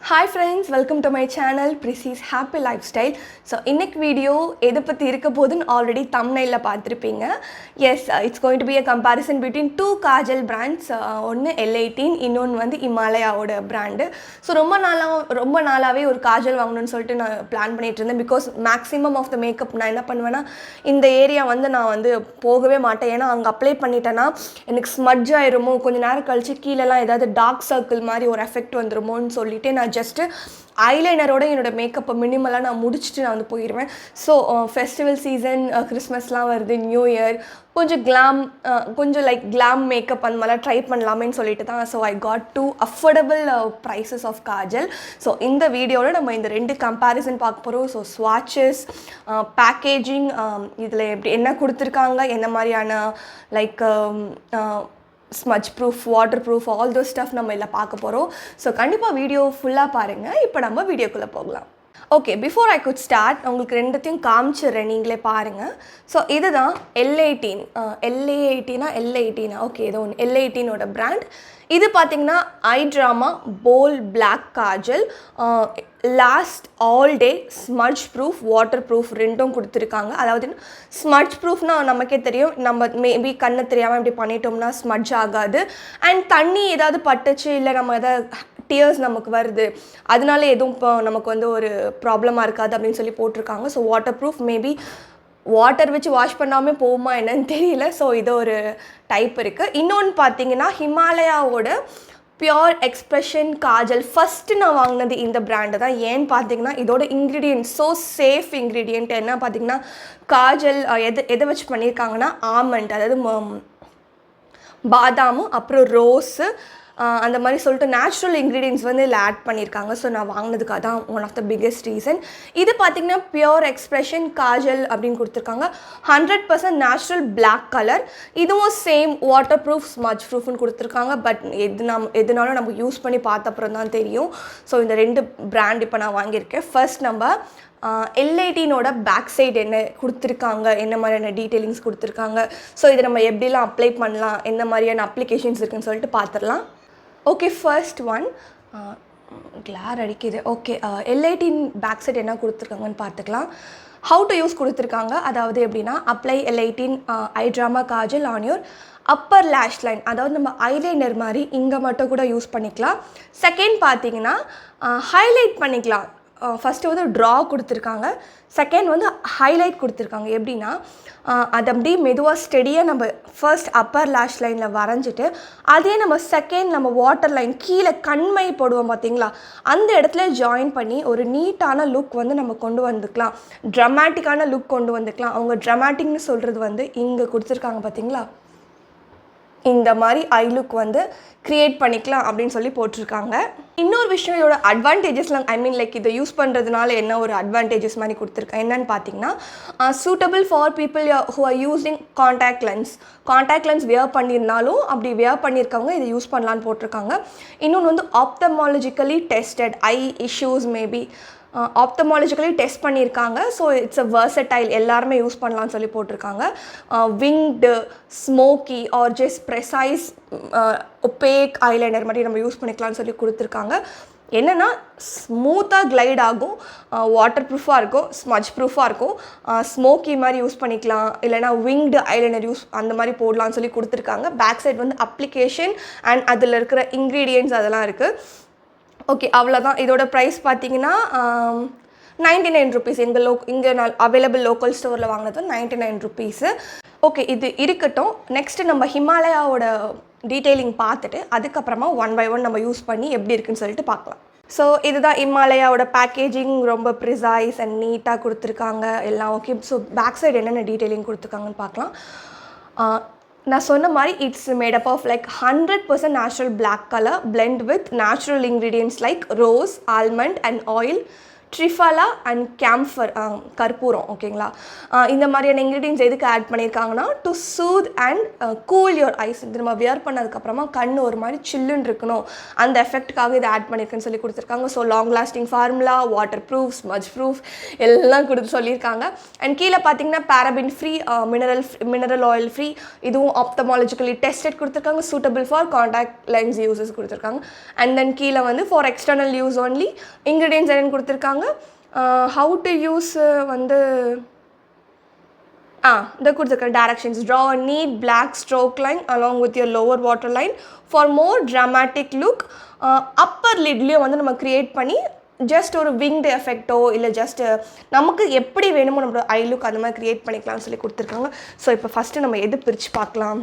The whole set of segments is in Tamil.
Hi friends, welcome to my channel Prissie's Happy Lifestyle. So இன்னைக்கு வீடியோ எதை பற்றி இருக்க போதுன்னு ஆல்ரெடி thumbnailல பார்த்துருப்பீங்க. Yes, it's going to be a comparison between two Kajal brands. ஒன்று L18, இன்னொன்று வந்து இமாலயாவோட பிராண்டு. ஸோ ரொம்ப நாளாகவே ஒரு காஜல் வாங்கணும்னு சொல்லிட்டு நான் பிளான் பண்ணிட்டு இருந்தேன். Because maximum of the makeup நான் என்ன பண்ணுவேன்னா இந்த ஏரியா வந்து நான் வந்து போகவே மாட்டேன். ஏன்னா அங்கே அப்ளை பண்ணிட்டேன்னா எனக்கு ஸ்மட்ஜ் ஆயிருமோ, கொஞ்சம் நேரம் கழிச்சு கீழெல்லாம் ஏதாவது டார்க் சர்க்கிள் மாதிரி ஒரு எஃபெக்ட் வந்துருமோன்னு சொல்லிட்டு நான் ஜஸ்ட்டு ஐலைனரோட என்னோடய மேக்கப்பை மினிமலாக நான் முடிச்சுட்டு நான் வந்து போயிடுவேன். ஸோ ஃபெஸ்டிவல் சீசன், கிறிஸ்மஸ்லாம் வருது, நியூ இயர், கொஞ்சம் லைக் கிளாம் மேக்கப் அந்த மாதிரிலாம் ட்ரை பண்ணலாமேன்னு சொல்லிட்டு தான். So I got two affordable prices of kajal. ஸோ இந்த வீடியோவில் நம்ம இந்த ரெண்டு கம்பேரிசன் பார்க்க போகிறோம். ஸோ ஸ்வாட்சஸ், பேக்கேஜிங், இதில் எப்படி என்ன கொடுத்துருக்காங்க, என்ன மாதிரியான like smudge proof, water proof, all those stuff நம்ம இதில் பார்க்க போகிறோம். ஸோ கண்டிப்பாக வீடியோ ஃபுல்லாக பாருங்கள். இப்போ நம்ம வீடியோக்குள்ளே போகலாம். Okay, before I could start உங்களுக்கு ரெண்டுத்தையும் காமிச்சிடுறேன், நீங்களே பாருங்கள். ஸோ இதுதான் L18 ஓகே, இது ஒன்று L18ஓட பிராண்ட். இது பார்த்திங்கன்னா eye drama bold black kajal, last all day, smudge proof, waterproof ரெண்டும் கொடுத்துருக்காங்க. அதாவது ஸ்மட்ச் ப்ரூஃப்னால் நமக்கே தெரியும், நம்ம மேபி கண்ணை தெரியாமல் இப்படி பண்ணிட்டோம்னா ஸ்மட்ச் ஆகாது. அண்ட் தண்ணி ஏதாவது பட்டுச்சு, இல்லை நம்ம எதாவது டியர்ஸ் நமக்கு வருது, அதனால எதுவும் இப்போ நமக்கு வந்து ஒரு ப்ராப்ளமாக இருக்காது அப்படின்னு சொல்லி போட்டிருக்காங்க. So water proof, maybe water வச்சு வாஷ் பண்ணாமல் போகுமா என்னன்னு தெரியல. ஸோ இது ஒரு டைப் இருக்குது. இன்னொன்று பார்த்தீங்கன்னா ஹிமாலயாவோட பியோர் எக்ஸ்பிரஷன் காஜல். ஃபஸ்ட்டு நான் வாங்கினது இந்த பிராண்டு தான். ஏன்னு பார்த்தீங்கன்னா இதோட இன்க்ரீடியன்ட் ஸோ சேஃப் இன்க்ரீடியன்ட். என்ன பார்த்தீங்கன்னா காஜல் எதை வச்சு பண்ணியிருக்காங்கன்னா ஆமண்ட், அதாவது பாதாமும் அப்புறம் ரோஸு அந்த மாதிரி சொல்லிட்டு நேச்சுரல் இன்க்ரீடியன்ஸ் வந்து இதில் ஆட் பண்ணியிருக்காங்க. ஸோ நான் வாங்கினதுக்கு அதான் one of the biggest reason. இது பார்த்திங்கன்னா பியோர் எக்ஸ்பிரஷன் காஜல் அப்படின்னு கொடுத்துருக்காங்க. 100% நேச்சுரல் பிளாக் கலர். இதுவும் சேம் வாட்டர் ப்ரூஃப், ஸ்மட்ச் ப்ரூஃப்னு கொடுத்துருக்காங்க. பட் எதுனாலும் நம்ம யூஸ் பண்ணி பார்த்த அப்புறம் தான் தெரியும். ஸோ இந்த ரெண்டு பிராண்ட் இப்போ நான் வாங்கியிருக்கேன். ஃபர்ஸ்ட் நம்ம L18ஓட பேக் சைடு என்ன கொடுத்துருக்காங்க, என்ன மாதிரியான டீட்டெயிலிங்ஸ் கொடுத்துருக்காங்க, ஸோ இதை நம்ம எப்படிலாம் அப்ளை பண்ணலாம், என்ன மாதிரியான அப்ளிகேஷன்ஸ் இருக்குதுன்னு சொல்லிட்டு பார்த்துடலாம். ஓகே, ஃபர்ஸ்ட் ஒன் கிளார் அடிக்குது. ஓகே, L18 பேக் சைடு என்ன கொடுத்துருக்காங்கன்னு பார்த்துக்கலாம். ஹவு டு யூஸ் கொடுத்துருக்காங்க. அதாவது எப்படின்னா apply L18 eye drama kajal on your upper lash line, அதாவது நம்ம ஐலைனர் மாதிரி இங்கே மட்டும் கூட யூஸ் பண்ணிக்கலாம். செகண்ட் பார்த்தீங்கன்னா ஹைலைட் பண்ணிக்கலாம். ஃபஸ்ட்டு வந்து ட்ரா கொடுத்துருக்காங்க, செகண்ட் வந்து ஹைலைட் கொடுத்துருக்காங்க. எப்படின்னா அது அப்படியே மெதுவாக ஸ்டெடியாக நம்ம ஃபர்ஸ்ட் அப்பர் லேஷ் லைனில் வரைஞ்சிட்டு அதே நம்ம செகண்ட் நம்ம வாட்டர் லைன் கீழே கண்மை போடுவோம் பார்த்தீங்களா, அந்த இடத்துல ஜாயின் பண்ணி ஒரு நீட்டான லுக் வந்து நம்ம கொண்டு வந்துக்கலாம், ட்ரமாட்டிக்கான லுக் கொண்டு வந்துக்கலாம். அவங்க ட்ரமாட்டிக்னு சொல்கிறது வந்து இங்கே கொடுத்துருக்காங்க பார்த்தீங்களா, இந்த மாதிரி ஐ லுக் வந்து க்ரியேட் பண்ணிக்கலாம் அப்படின்னு சொல்லி போட்டிருக்காங்க. இன்னொரு விஷயம், இதோட அட்வான்டேஜஸ்லாம் லைக் இதை யூஸ் பண்ணுறதுனால என்ன ஒரு அட்வான்டேஜஸ் மாதிரி கொடுத்துருக்கேன் என்னென்னு பார்த்தீங்கன்னா suitable for people who are using contact lens wear பண்ணியிருந்தாலும் அப்படி வியர் பண்ணியிருக்கவங்க இதை யூஸ் பண்ணலான்னு போட்டிருக்காங்க. இன்னொன்று வந்து ஆப்தமாலஜிக்கலி டெஸ்டட் ஐ இஷ்யூஸ் மேபி ஆப்தமாலஜிக்கலி டெஸ்ட் பண்ணியிருக்காங்க. ஸோ இட்ஸ் அ வெர்சடைல், எல்லாருமே யூஸ் பண்ணலான்னு சொல்லி போட்டிருக்காங்க. Winged, smoky are just precise opaque eyeliner மாதிரி நம்ம யூஸ் பண்ணிக்கலாம்னு சொல்லி கொடுத்துருக்காங்க. என்னென்னா ஸ்மூத்தாக கிளைட் ஆகும், வாட்டர் ப்ரூஃபாக இருக்கும், ஸ்மட்ச் ப்ரூஃபாக இருக்கும், ஸ்மோக்கி மாதிரி யூஸ் பண்ணிக்கலாம், இல்லைனா விங்டு ஐலைனர் அந்த மாதிரி போடலான்னு சொல்லி கொடுத்துருக்காங்க. பேக் சைட் வந்து அப்ளிகேஷன் அண்ட் அதில் இருக்கிற இன்க்ரீடியன்ட்ஸ் அதெல்லாம் இருக்குது. ஓகே, அவ்வளோதான். இதோட ப்ரைஸ் பார்த்தீங்கன்னா 99 ருபீஸ். இங்கே நான் அவைலபிள் லோக்கல் ஸ்டோரில் வாங்கினது 99 ருபீஸு. ஓகே, இது இருக்கட்டும். நெக்ஸ்ட்டு நம்ம ஹிமாலயாவோட டீட்டெயிலிங் பார்த்துட்டு அதுக்கப்புறமா ஒன் பை ஒன் நம்ம யூஸ் பண்ணி எப்படி இருக்குன்னு சொல்லிட்டு பார்க்கலாம். ஸோ இதுதான் ஹிமாலயாவோட பேக்கேஜிங். ரொம்ப ப்ரிசைஸ் அண்ட் நீட்டாக கொடுத்துருக்காங்க எல்லாம். ஓகே, ஸோ பேக் சைடு என்னென்ன டீட்டெயிலிங் கொடுத்துருக்காங்கன்னு பார்க்கலாம். நான் சொன்ன மாதிரி it's made up of like 100% natural black colour blend with natural ingredients like rose, almond and oil triphala and camphor கற்பூரம் ஓகேங்களா. இந்த மாதிரியான இன்க்ரீடியன்ஸ் எதுக்கு ஆட் பண்ணியிருக்காங்கன்னா to soothe and cool your ice. இது நம்ம வியர் பண்ணதுக்கப்புறமா கண் ஒரு மாதிரி சில்லுன்னு இருக்கணும், அந்த எஃபெக்ட்டுக்காக இதை ஆட் பண்ணியிருக்குன்னு சொல்லி கொடுத்துருக்காங்க. So long lasting formula, waterproof, smudge proof எல்லாம் கொடுத்து சொல்லியிருக்காங்க. அண்ட் கீழே பார்த்தீங்கன்னா paraben free, mineral oil free, இதுவும் ஆப்தமாலஜிக்கலி டெஸ்டட் கொடுத்துருக்காங்க, சூட்டபிள் ஃபார் காண்டாக்ட் லென்ஸ் யூசஸ் கொடுத்துருக்காங்க. அண்ட் தென் கீழே வந்து for external use only ingredients என்னென்னு கொடுத்துருக்காங்க. ஹவு டு யூஸ் வந்து இந்த கொடுத்துருக்க directions. Draw a neat black stroke line along with your lower water line for more dramatic look. Upper லிட்லேயும் வந்து நம்ம க்ரியேட் பண்ணி ஜஸ்ட் ஒரு விங்டு எஃபெக்டோ இல்லை ஜஸ்ட் நமக்கு எப்படி வேணுமோ நம்மளோட ஐ லுக் அந்த மாதிரி க்ரியேட் பண்ணிக்கலாம்னு சொல்லி கொடுத்துருக்காங்க. ஸோ இப்போ ஃபஸ்ட்டு நம்ம எது பிரித்து பார்க்கலாம்.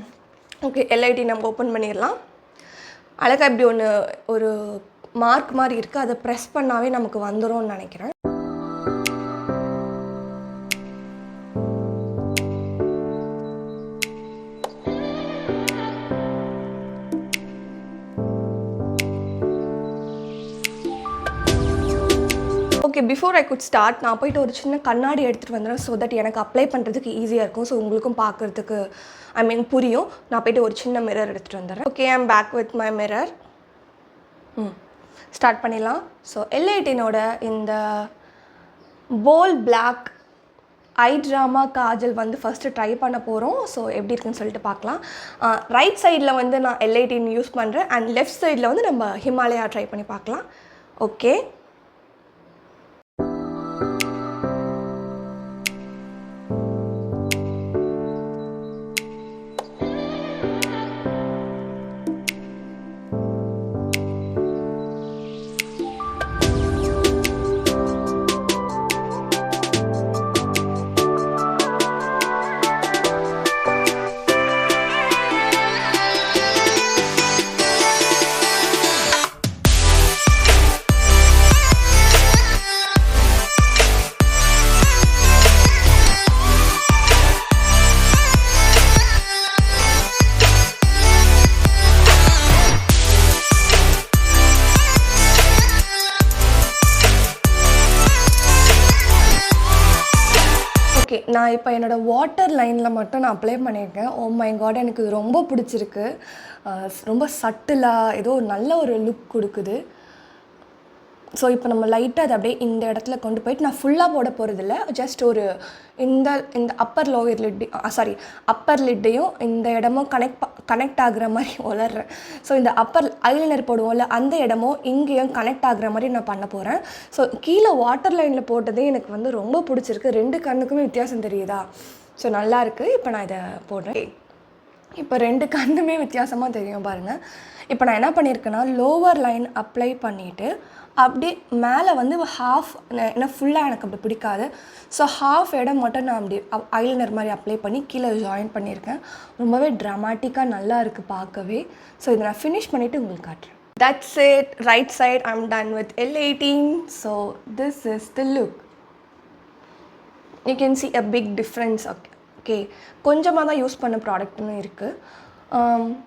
ஓகே, எல்ஐடி நம்ம ஓப்பன் பண்ணிடலாம். அழகாக இப்படி ஒரு மார்க் மாதிரி இருக்குது, அதை ப்ரெஸ் பண்ணாவே நமக்கு வந்துரும்னு நினைக்கிறேன். Okay, before I could start நான் போய்ட்டு ஒரு சின்ன கண்ணாடி எடுத்துகிட்டு வந்துடுறேன். ஸோ தட் எனக்கு அப்ளை பண்ணுறதுக்கு ஈஸியாக இருக்கும். ஸோ உங்களுக்கும் பார்க்குறதுக்கு புரியும். நான் போய்ட்டு ஒரு சின்ன மிரர் எடுத்துகிட்டு வந்துடுறேன். Okay, I am back with my mirror. Start பண்ணிடலாம். ஸோ எல்ஐடினோட இந்த bold black eye drama kajal வந்து ஃபஸ்ட்டு ட்ரை பண்ண போகிறோம். ஸோ எப்படி இருக்குன்னு சொல்லிட்டு பார்க்கலாம். ரைட் சைடில் வந்து நான் எல்ஐடின் யூஸ் பண்ணுறேன் அண்ட் லெஃப்ட் சைடில் வந்து நம்ம ஹிமாலயா ட்ரை பண்ணி பார்க்கலாம். ஓகே, நான் இப்போ என்னோடய வாட்டர் லைனில் மட்டும் நான் அப்ளை பண்ணியிருக்கேன். ஓ மை காட், எனக்கு ரொம்ப பிடிச்சிருக்கு. ரொம்ப சட்டிலாக ஏதோ நல்ல ஒரு லுக் கொடுக்குது. ஸோ இப்போ நம்ம லைட்டாக அதை அப்படியே இந்த இடத்துல கொண்டு போயிட்டு நான் ஃபுல்லாக போட போகிறதில்ல, ஜஸ்ட் ஒரு இந்த அப்பர் லோயர் லிட் அப்பர் லிட்டையும் இந்த இடமும் கனெக்ட் ஆகுற மாதிரி வளர்றேன். ஸோ இந்த அப்பர் ஐலைனர் போடுவோம்ல அந்த இடமும் இங்கேயும் கனெக்ட் ஆகுற மாதிரி நான் பண்ண போகிறேன். ஸோ கீழே வாட்டர் லைனில் போட்டதே எனக்கு வந்து ரொம்ப பிடிச்சிருக்கு. 2 கண்ணுக்குமே வித்தியாசம் தெரியுதா? ஸோ நல்லாயிருக்கு. இப்போ நான் இதை போடுறேன். இப்போ 2 கண்ணுமே வித்தியாசமாக தெரியும் பாருங்கள். இப்போ நான் என்ன பண்ணியிருக்கேன்னா லோவர் லைன் அப்ளை பண்ணிவிட்டு அப்படியே மேலே வந்து ஹாஃப், ஏன்னா ஃபுல்லாக எனக்கு அப்படி பிடிக்காது. ஸோ ஹாஃப் இடம் மட்டும் நான் அப்படி ஐலைனர் மாதிரி அப்ளை பண்ணி கீழே ஜாயின் பண்ணியிருக்கேன். ரொம்பவே ட்ராமாட்டிக்காக நல்லா இருக்குது பார்க்கவே. ஸோ இதை நான் ஃபினிஷ் பண்ணிவிட்டு உங்களுக்கு காட்டுறேன். That's it. Right side I am done with L18. So this is the look. You can see a big difference. Okay, கொஞ்சமாக தான் யூஸ் பண்ண ப்ராடக்ட்னு இருக்குது.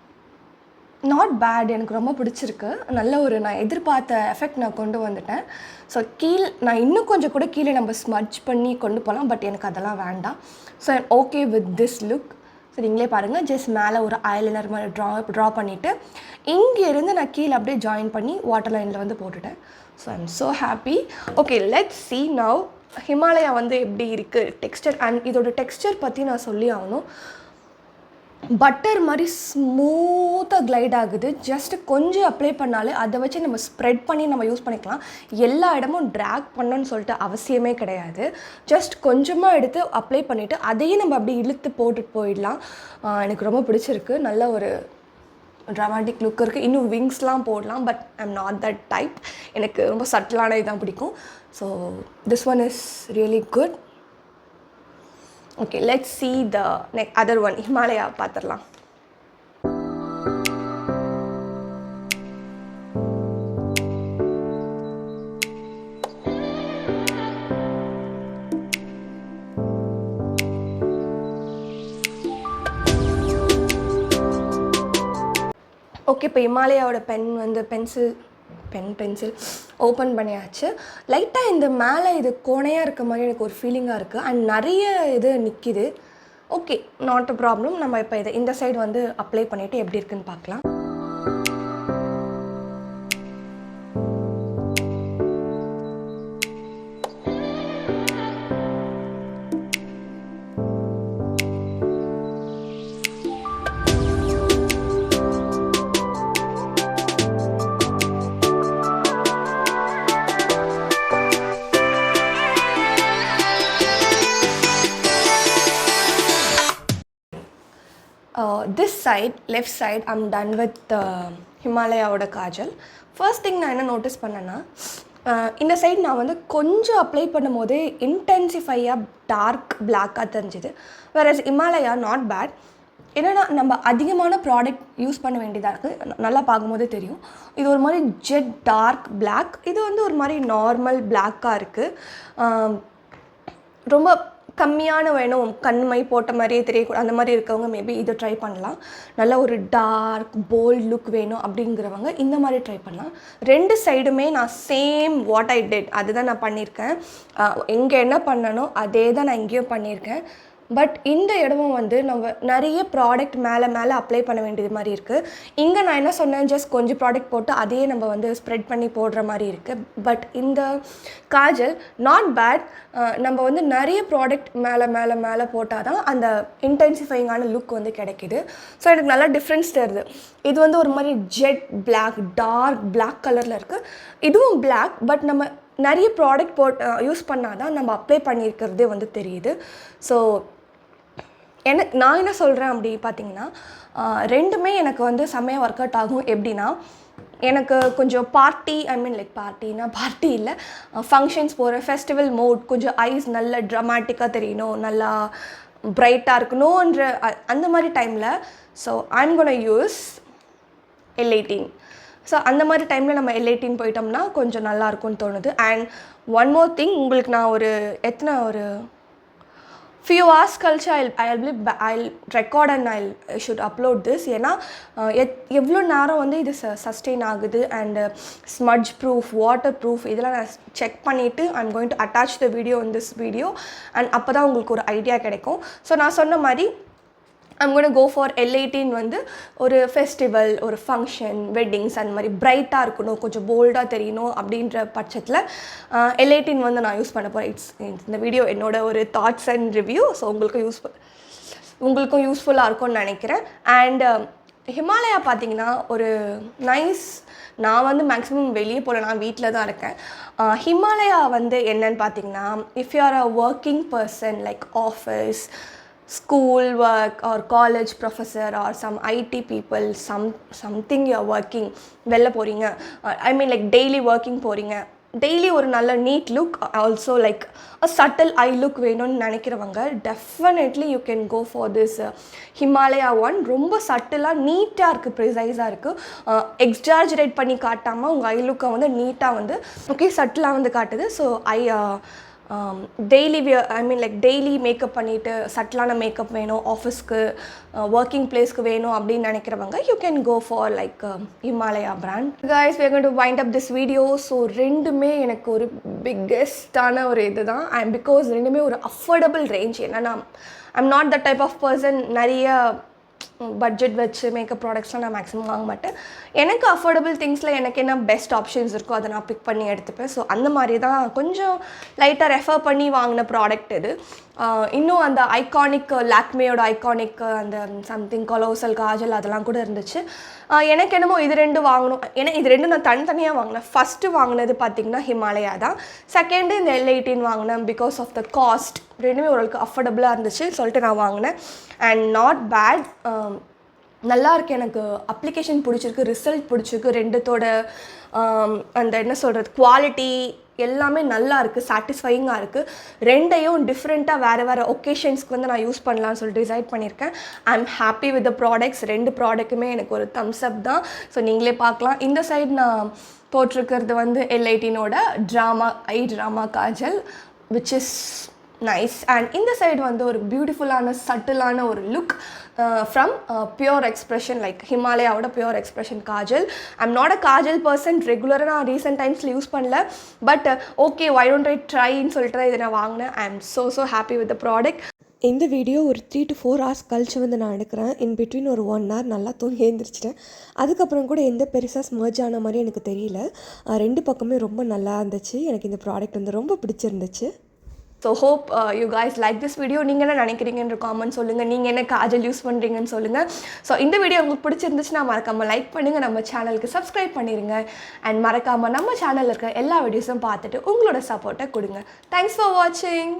நாட் பேட், எனக்கு ரொம்ப பிடிச்சிருக்கு. நல்ல ஒரு நான் எதிர்பார்த்த எஃபெக்ட் நான் கொண்டு வந்துட்டேன். ஸோ நான் இன்னும் கொஞ்சம் கூட கீழே நம்ம ஸ்மட்ச் பண்ணி கொண்டு போகலாம், பட் எனக்கு அதெல்லாம் வேண்டாம். So I'm okay with this look. So நீங்களே பாருங்கள், ஜஸ்ட் மேலே ஒரு ஐலைனர் மாதிரி ட்ரா பண்ணிவிட்டு இங்கேருந்து நான் கீழே அப்படியே ஜாயின் பண்ணி வாட்டர் லைனில் வந்து போட்டுட்டேன். So I'm so happy. Okay, let's see now Himalaya வந்து எப்படி இருக்குது டெக்ஸ்டர். அண்ட் இதோட டெக்ஸ்டர் பற்றி நான் சொல்லி ஆகணும். பட்டர் மாதிரி ஸ்மூத்தாக கிளைட் ஆகுது. ஜஸ்ட்டு கொஞ்சம் அப்ளை பண்ணாலே அதை வச்சு நம்ம ஸ்ப்ரெட் பண்ணி நம்ம யூஸ் பண்ணிக்கலாம். எல்லா இடமும் ட்ராக் பண்ணணும்னு சொல்லிட்டு அவசியமே கிடையாது. ஜஸ்ட் கொஞ்சமாக எடுத்து அப்ளை பண்ணிவிட்டு அதையும் நம்ம அப்படி இழுத்து போட்டுட்டு போயிடலாம். எனக்கு ரொம்ப பிடிச்சிருக்கு. நல்ல ஒரு ட்ராமாட்டிக் லுக் இருக்குது. இன்னும் விங்ஸ்லாம் போடலாம், but I am not that type. எனக்கு ரொம்ப சட்டிலான இதுதான் பிடிக்கும். So this one is really good. Okay, let's see the other one. Himalaya பார்த்துடலாம். ஓகே, இப்போ ஹிமாலயாவோட பென்சில் பென்சில் ஓப்பன் பண்ணியாச்சு. லைட்டாக இந்த மேலே இது கோணையாக இருக்க மாதிரி எனக்கு ஒரு ஃபீலிங்காக இருக்குது. அண்ட் நிறைய இது நிற்கிது. Okay, not a problem. நம்ம இப்போ இதை இந்த சைடு வந்து அப்ளை பண்ணிவிட்டு எப்படி இருக்குன்னு பார்க்கலாம். This side, left side, I'm done with ஹிமாலயாவோட காஜல். ஃபர்ஸ்ட் திங் நான் என்ன நோட்டீஸ் பண்ணேன்னா, இந்த சைடு நான் வந்து கொஞ்சம் அப்ளை பண்ணும் போதே இன்டென்சிஃபையாக டார்க் பிளாக்காக தெரிஞ்சுது. வேற ஹிமாலயா நாட் பேட். என்னென்னா நம்ம அதிகமான ப்ராடக்ட் யூஸ் பண்ண வேண்டியதாக இருக்குது. நல்லா பார்க்கும்போதே தெரியும். இது ஒரு மாதிரி ஜெட் டார்க் பிளாக். இது வந்து ஒரு மாதிரி நார்மல் பிளாக்காக இருக்குது. ரொம்ப கம்மியான வேணும், கண்மை போட்ட மாதிரியே தெரியக்கூடாது அந்த மாதிரி இருக்கவங்க மேபி இதை ட்ரை பண்ணலாம். நல்லா ஒரு டார்க் போல்ட் லுக் வேணும் அப்படிங்கிறவங்க இந்த மாதிரி ட்ரை பண்ணலாம். ரெண்டு சைடுமே நான் சேம் வாட் ஐ டிட் அதுதான் நான் பண்ணியிருக்கேன். எங்கே என்ன பண்ணனோ அதே தான் நான் இங்கேயும் பண்ணியிருக்கேன். பட் இந்த இடமும் வந்து நம்ம நிறைய ப்ராடக்ட் மேலே அப்ளை பண்ண வேண்டியது மாதிரி இருக்குது. இங்கே நான் என்ன சொன்னேன், ஜஸ்ட் கொஞ்சம் ப்ராடக்ட் போட்டு அதையே நம்ம வந்து ஸ்ப்ரெட் பண்ணி போடுற மாதிரி இருக்குது. பட் இந்த காஜல் நாட் பேட். நம்ம வந்து நிறைய ப்ராடக்ட் மேலே போட்டால் தான் அந்த இன்டென்சிஃபைங்கான லுக் வந்து கிடைக்கிது. ஸோ எனக்கு நல்லா டிஃப்ரென்ஸ் தருது. இது வந்து ஒரு மாதிரி ஜெட் பிளாக், டார்க் பிளாக் கலரில் இருக்குது. இதுவும் பிளாக், பட் நம்ம நிறைய ப்ராடக்ட் யூஸ் பண்ணால் தான் நம்ம அப்ளை பண்ணியிருக்கிறதே வந்து தெரியுது. ஸோ நான் என்ன சொல்கிறேன் அப்படி பார்த்தீங்கன்னா, ரெண்டுமே எனக்கு வந்து செம்மையாக ஒர்க் அவுட் ஆகும். எப்படின்னா, எனக்கு கொஞ்சம் பார்ட்டி பார்ட்டி இல்லை, ஃபங்க்ஷன்ஸ் போகிற ஃபெஸ்டிவல் மோட், கொஞ்சம் ஐஸ் நல்ல ட்ராமேட்டிக்காக தெரியணும், நல்லா பிரைட்டாக இருக்கணுன்ற அந்த மாதிரி டைமில் so I'm gonna use L18. So அந்த மாதிரி டைமில் நம்ம L18 போயிட்டோம்னா கொஞ்சம் நல்லாயிருக்கும்னு தோணுது. அண்ட் ஒன் மோர் திங், உங்களுக்கு நான் ஒரு few hours கழிச்சு I'll record and I should upload this. ஏன்னா எவ்வளோ நேரம் வந்து இது சஸ்டெயின் ஆகுது and smudge proof, water proof இதெல்லாம் நான் செக் பண்ணிவிட்டு I'm going to attach the video in this video and அப்போ தான் உங்களுக்கு ஒரு ஐடியா கிடைக்கும். ஸோ நான் சொன்ன மாதிரி I'm going to go for L18 வந்து ஒரு ஃபெஸ்டிவல், ஒரு ஃபங்க்ஷன், வெட்டிங்ஸ் அந்த மாதிரி பிரைட்டாக இருக்கணும், கொஞ்சம் போல்டாக தெரியணும் அப்படின்ற பட்சத்தில் L18 வந்து நான் யூஸ் பண்ண போகிறேன். இந்த வீடியோ என்னோட ஒரு தாட்ஸ் அண்ட் ரிவ்யூ. ஸோ உங்களுக்கும் யூஸ்ஃபுல்லாக இருக்கும்னு நினைக்கிறேன். அண்ட் ஹிமாலயா பார்த்தீங்கன்னா ஒரு நைஸ், நான் வந்து மேக்ஸிமம் வெளியே போகல, நான் வீட்டில் தான் இருக்கேன். ஹிமாலயா வந்து என்னன்னு பார்த்தீங்கன்னா, if you are a working person like office, school work or college professor or some IT people, something you are working, வெளில போகிறீங்க, I mean like daily working போகிறீங்க, டெய்லி ஒரு நல்ல neat look, also like a subtle eye look வேணும்னு நினைக்கிறவங்க definitely you can go for this Himalaya one. ரொம்ப சட்டிலாக நீட்டாக இருக்குது, ப்ரிசைஸாக இருக்குது, எக்ஸாஜரேட் பண்ணி காட்டாமல் உங்கள் ஐ லுக்கை வந்து நீட்டாக வந்து ஓகே சட்டிலாக வந்து காட்டுது. ஸோ டெய்லி டெய்லி மேக்கப் பண்ணிவிட்டு சட்டிலான மேக்கப் வேணும், ஆஃபீஸ்க்கு ஒர்க்கிங் பிளேஸ்க்கு வேணும் அப்படின்னு நினைக்கிறவங்க you can go for like Himalaya brand. Guys, we are going to wind up this video. So ரெண்டுமே எனக்கு ஒரு பிக்கெஸ்டான ஒரு இது தான். அண்ட் பிகாஸ் ரெண்டுமே ஒரு அஃபோர்டபுள் ரேஞ்ச். என்னன்னா I'm not the type of person நிறைய பட்ஜெட் வச்சு மேக்கப் ப்ராடக்ட்ஸ்லாம் நான் மேக்ஸிமம் வாங்க மாட்டேன். எனக்கு அஃபோர்டபுள் திங்ஸில் எனக்கு என்ன பெஸ்ட் ஆப்ஷன்ஸ் இருக்கோ அதை நான் பிக் பண்ணி எடுத்துப்பேன். ஸோ அந்த மாதிரி தான் கொஞ்சம் லைட்டாக ரெஃபர் பண்ணி வாங்கின ப்ராடக்ட் இது. இன்னும் அந்த ஐகானிக் லாக்மேயோட ஐகானிக் அந்த சம்திங் கொலோசல் காஜல் அதெல்லாம் கூட இருந்துச்சு. எனக்கு என்னமோ இது ரெண்டு வாங்கணும், ஏன்னா இது ரெண்டும் நான் தனித்தனியாக வாங்கினேன். ஃபஸ்ட்டு வாங்கினது பார்த்திங்கன்னா ஹிமாலயா தான், செகண்டு இந்த L18 வாங்கினேன். பிகாஸ் ஆஃப் த காஸ்ட் ரெண்டுமே ஓரளவுக்கு அஃபோர்டபுளாக இருந்துச்சு சொல்லிட்டு நான் வாங்கினேன். அண்ட் நாட் பேட், நல்லா இருக்குது. எனக்கு அப்ளிகேஷன் பிடிச்சிருக்கு, ரிசல்ட் பிடிச்சிருக்கு, ரெண்டுத்தோட அந்த என்ன சொல்கிறது குவாலிட்டி எல்லாமே நல்லா இருக்குது, சாட்டிஸ்ஃபையிங்காக இருக்குது. ரெண்டையும் டிஃப்ரெண்ட்டாக வேறு ஒகேஷன்ஸ்க்கு வந்து நான் யூஸ் பண்ணலான்னு சொல்லிட்டு டிசைட் பண்ணியிருக்கேன். I am happy with the products. ரெண்டு ப்ராடக்ட்டுமே எனக்கு ஒரு தம்ஸ் அப் தான். ஸோ நீங்களே பார்க்கலாம். இந்த சைடு நான் போட்டிருக்கிறது வந்து L18ஓட drama kajal, which is nice. And இந்த சைடு வந்து ஒரு பியூட்டிஃபுல்லான சட்டிலான ஒரு look from pure expression, like ஹிமாலயாவோட pure expression kajal. I'm not a kajal person, ரெகுலராக நான் ரீசெண்ட் டைம்ஸில் யூஸ் பண்ணல, but okay why don't I ட்ரைன்னு சொல்லிட்டு தான் இதை நான் வாங்கினேன். I am so happy with the product. இந்த வீடியோ ஒரு 3 to 4 hours கழிச்சு வந்து நான் எடுக்கிறேன். இன் பிட்வீன் ஒரு 1 hour நல்லா தூங்கி எழுந்திரிச்சிட்டேன். அதுக்கப்புறம் கூட எந்த பெருசாக ஸ்மர்ஜ் ஆன மாதிரி எனக்கு தெரியல. 2 பக்கமே ரொம்ப நல்லா இருந்துச்சு. எனக்கு இந்த ப்ராடக்ட் வந்து ரொம்ப பிடிச்சிருந்துச்சு. So hope you guys like this video. நீங்கள் என்ன நினைக்கிறீங்கன்ற காமெண்ட் சொல்லுங்கள். நீங்கள் என்ன காஜல் யூஸ் பண்ணுறீங்கன்னு சொல்லுங்கள். ஸோ இந்த வீடியோ உங்களுக்கு பிடிச்சிருந்துச்சுன்னா மறக்காமல் லைக் பண்ணுங்கள், நம்ம சேனலுக்கு சப்ஸ்கிரைப் பண்ணிடுங்க. அண்ட் மறக்காமல் நம்ம சேனலில் இருக்க எல்லா வீடியோஸும் பார்த்துட்டு உங்களோட சப்போர்ட்டை கொடுங்க. தேங்க்ஸ் ஃபார் வாட்சிங்.